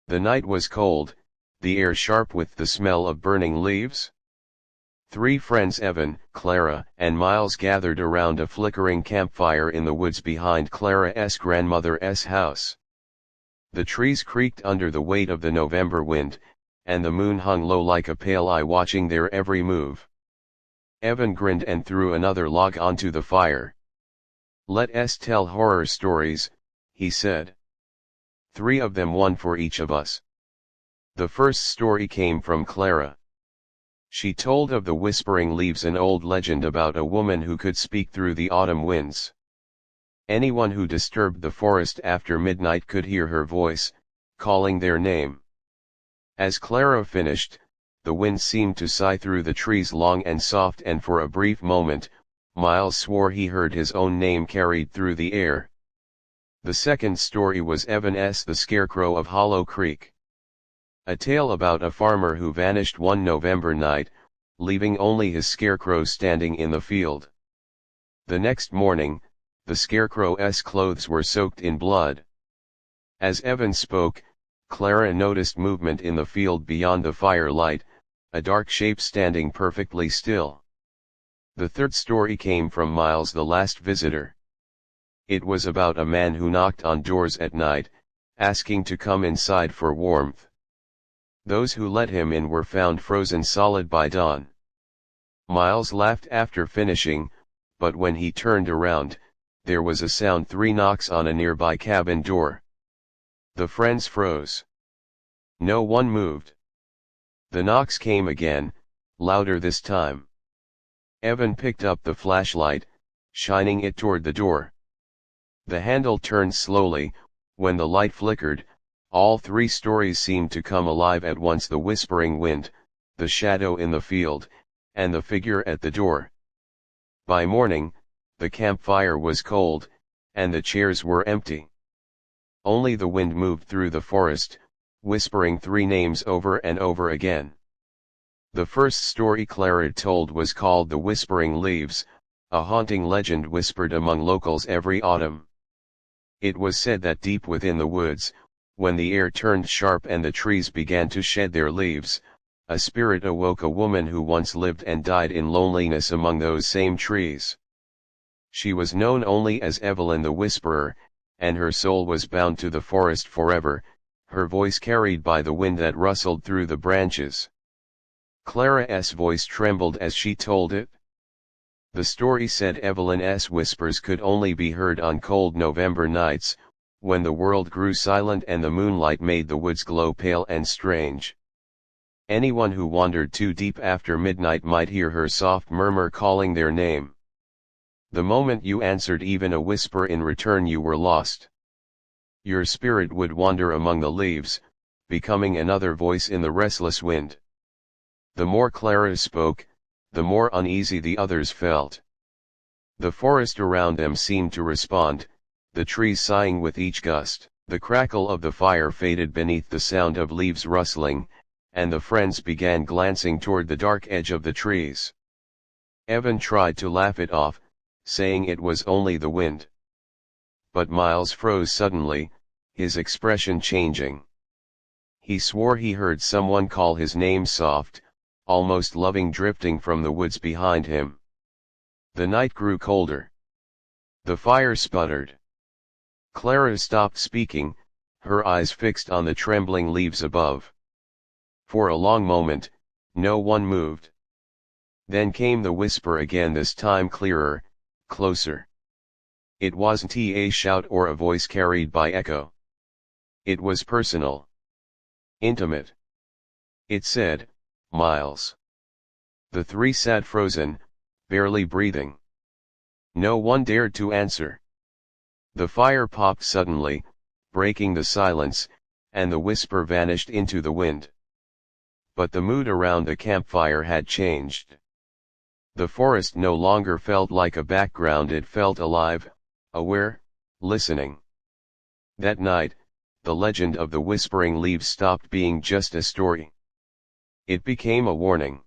The night was cold, the air sharp with the smell of burning leaves. Three friends, Evan, Clara, and Miles, gathered around a flickering campfire in the woods behind Clara's grandmother's house. The trees creaked under the weight of the November wind, and the moon hung low like a pale eye watching their every move. Evan grinned and threw another log onto the fire. "Let us tell horror stories," he said. "Three of them, one for each of us." The first story came from Clara. She told of the Whispering Leaves, an old legend about a woman who could speak through the autumn winds. Anyone who disturbed the forest after midnight could hear her voice, calling their name. As Clara finished, the wind seemed to sigh through the trees, long and soft, and for a brief moment, Miles swore he heard his own name carried through the air. The second story was Evan's The Scarecrow of Hollow Creek. A tale about a farmer who vanished one November night, leaving only his scarecrow standing in the field. The next morning, the scarecrow's clothes were soaked in blood. As Evan spoke, Clara noticed movement in the field beyond the firelight, a dark shape standing perfectly still. The third story came from Miles, the last visitor. It was about a man who knocked on doors at night, asking to come inside for warmth. Those who let him in were found frozen solid by dawn. Miles laughed after finishing, but when he turned around, there was a sound: 3 knocks on a nearby cabin door. The friends froze. No one moved. The knocks came again, louder this time. Evan picked up the flashlight, shining it toward the door. The handle turned slowly. When the light flickered, all 3 stories seemed to come alive at once: the whispering wind, the shadow in the field, and the figure at the door. By morning, the campfire was cold, and the chairs were empty. Only the wind moved through the forest, whispering 3 names over and over again. The first story Clara told was called The Whispering Leaves, a haunting legend whispered among locals every autumn. It was said that deep within the woods, when the air turned sharp and the trees began to shed their leaves, a spirit awoke, a woman who once lived and died in loneliness among those same trees. She was known only as Evelyn the Whisperer, and her soul was bound to the forest forever, her voice carried by the wind that rustled through the branches. Clara's voice trembled as she told it. The story said Evelyn's whispers could only be heard on cold November nights, when the world grew silent and the moonlight made the woods glow pale and strange. Anyone who wandered too deep after midnight might hear her soft murmur calling their name. The moment you answered even a whisper in return, you were lost. Your spirit would wander among the leaves, becoming another voice in the restless wind. The more Clara spoke, the more uneasy the others felt. The forest around them seemed to respond, the trees sighing with each gust. The crackle of the fire faded beneath the sound of leaves rustling, and the friends began glancing toward the dark edge of the trees. Evan tried to laugh it off, saying it was only the wind. But Miles froze suddenly, his expression changing. He swore he heard someone call his name, soft, almost loving, drifting from the woods behind him. The night grew colder. The fire sputtered. Clara stopped speaking, her eyes fixed on the trembling leaves above. For a long moment, no one moved. Then came the whisper again, this time clearer, closer. It wasn't a shout or a voice carried by echo. It was personal. Intimate. It said, "Miles." The 3 sat frozen, barely breathing. No one dared to answer. The fire popped suddenly, breaking the silence, and the whisper vanished into the wind. But the mood around the campfire had changed. The forest no longer felt like a background, it felt alive, aware, listening. That night, the legend of the Whispering Leaves stopped being just a story. It became a warning.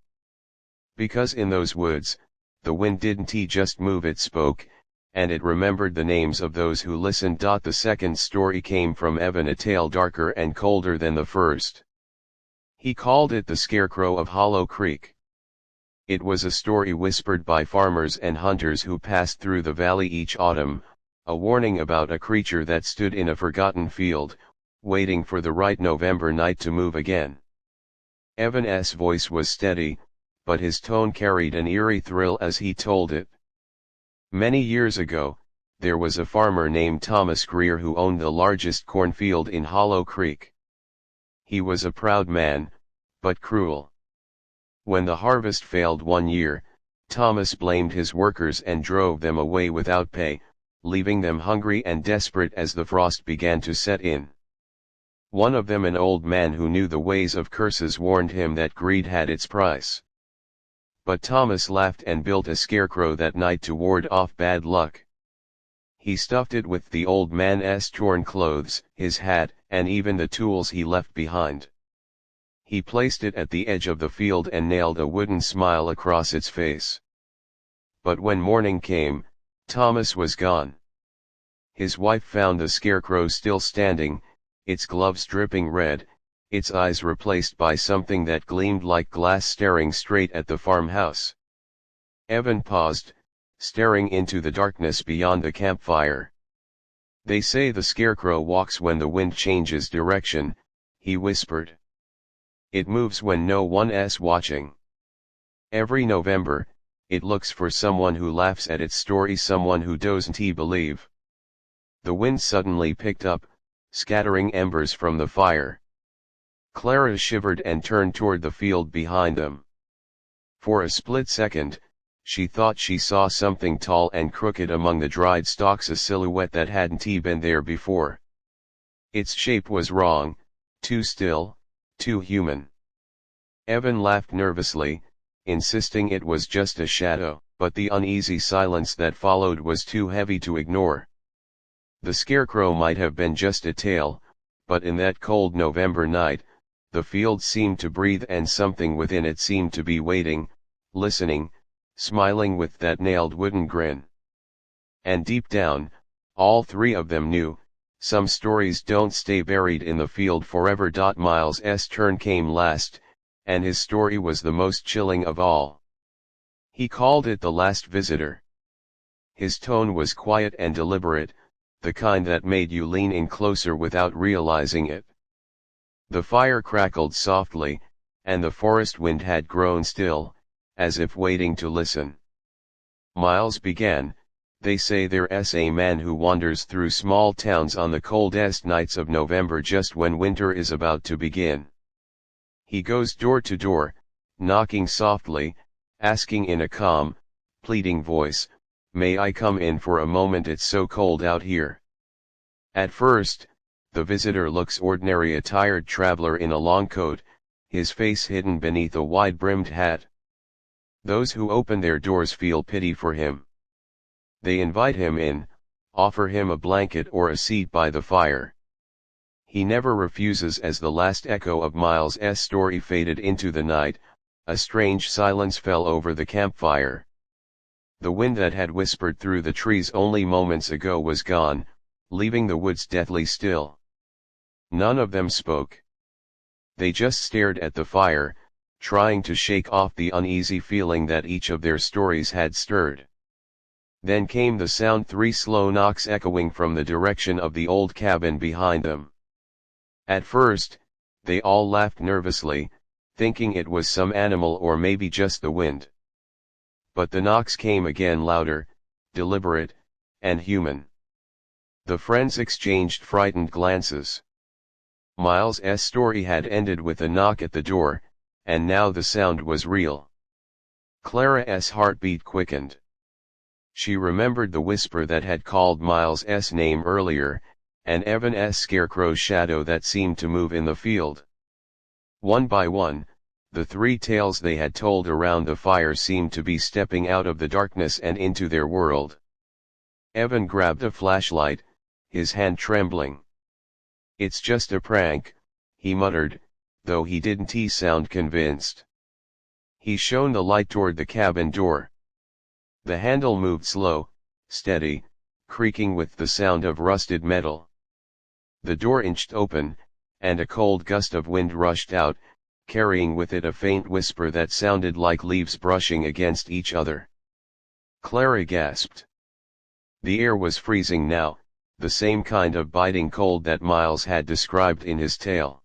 Because in those woods, the wind didn't just move, it spoke, and it remembered the names of those who listened. The second story came from Evan, a tale darker and colder than the first. He called it The Scarecrow of Hollow Creek. It was a story whispered by farmers and hunters who passed through the valley each autumn, a warning about a creature that stood in a forgotten field, waiting for the right November night to move again. Evan's voice was steady, but his tone carried an eerie thrill as he told it. Many years ago, there was a farmer named Thomas Greer who owned the largest cornfield in Hollow Creek. He was a proud man, but cruel. When the harvest failed one year, Thomas blamed his workers and drove them away without pay, leaving them hungry and desperate as the frost began to set in. One of them, an old man who knew the ways of curses, warned him that greed had its price. But Thomas laughed and built a scarecrow that night to ward off bad luck. He stuffed it with the old man's torn clothes, his hat, and even the tools he left behind. He placed it at the edge of the field and nailed a wooden smile across its face. But when morning came, Thomas was gone. His wife found the scarecrow still standing, its gloves dripping red, its eyes replaced by something that gleamed like glass, staring straight at the farmhouse. Evan paused, staring into the darkness beyond the campfire. "They say the scarecrow walks when the wind changes direction," he whispered. "It moves when no one's watching. Every November, it looks for someone who laughs at its story, someone who doesn't believe." The wind suddenly picked up, scattering embers from the fire. Clara shivered and turned toward the field behind them. For a split second, she thought she saw something tall and crooked among the dried stalks, a silhouette that hadn't been there before. Its shape was wrong, too still, too human. Evan laughed nervously, insisting it was just a shadow, but the uneasy silence that followed was too heavy to ignore. The scarecrow might have been just a tale, but in that cold November night, the field seemed to breathe, and something within it seemed to be waiting, listening, smiling with that nailed wooden grin. And deep down, all three of them knew, some stories don't stay buried in the field forever. Miles's turn came last, and his story was the most chilling of all. He called it The Last Visitor. His tone was quiet and deliberate, the kind that made you lean in closer without realizing it. The fire crackled softly, and the forest wind had grown still, as if waiting to listen. Miles began, "They say there's a man who wanders through small towns on the coldest nights of November, just when winter is about to begin. He goes door to door, knocking softly, asking in a calm, pleading voice, 'May I come in for a moment? It's so cold out here.' At first, the visitor looks ordinary, a tired traveler in a long coat, his face hidden beneath a wide-brimmed hat. Those who open their doors feel pity for him. They invite him in, offer him a blanket or a seat by the fire. He never refuses." As the last echo of Miles's story faded into the night, a strange silence fell over the campfire. The wind that had whispered through the trees only moments ago was gone, leaving the woods deathly still. None of them spoke. They just stared at the fire, trying to shake off the uneasy feeling that each of their stories had stirred. Then came the sound, 3 slow knocks echoing from the direction of the old cabin behind them. At first, they all laughed nervously, thinking it was some animal or maybe just the wind. But the knocks came again, louder, deliberate, and human. The friends exchanged frightened glances. Miles's story had ended with a knock at the door, and now the sound was real. Clara's heartbeat quickened. She remembered the whisper that had called Miles's name earlier, and Evan's scarecrow shadow that seemed to move in the field. One by one, the 3 tales they had told around the fire seemed to be stepping out of the darkness and into their world. Evan grabbed a flashlight, his hand trembling. "It's just a prank," he muttered, though he didn't sound convinced. He shone the light toward the cabin door. The handle moved slow, steady, creaking with the sound of rusted metal. The door inched open, and a cold gust of wind rushed out, carrying with it a faint whisper that sounded like leaves brushing against each other. Clara gasped. The air was freezing now, the same kind of biting cold that Miles had described in his tale.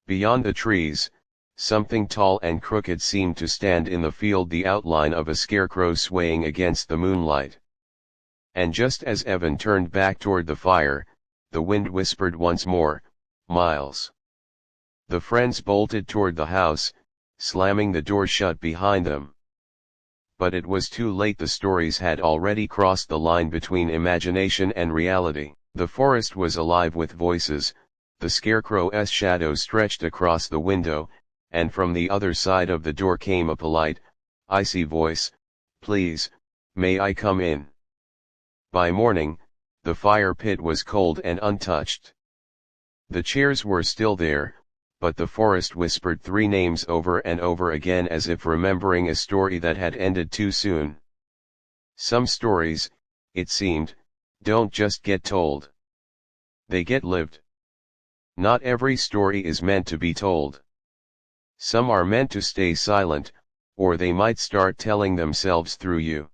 Beyond the trees, something tall and crooked seemed to stand in the field, the outline of a scarecrow swaying against the moonlight. And just as Evan turned back toward the fire, the wind whispered once more, "Miles." The friends bolted toward the house, slamming the door shut behind them. But it was too late. The stories had already crossed the line between imagination and reality. The forest was alive with voices, the Scarecrow's shadow stretched across the window, and from the other side of the door came a polite, icy voice, "Please, may I come in?" By morning, the fire pit was cold and untouched. The chairs were still there, but the forest whispered three names over and over again, as if remembering a story that had ended too soon. Some stories, it seemed, don't just get told. They get lived. Not every story is meant to be told. Some are meant to stay silent, or they might start telling themselves through you.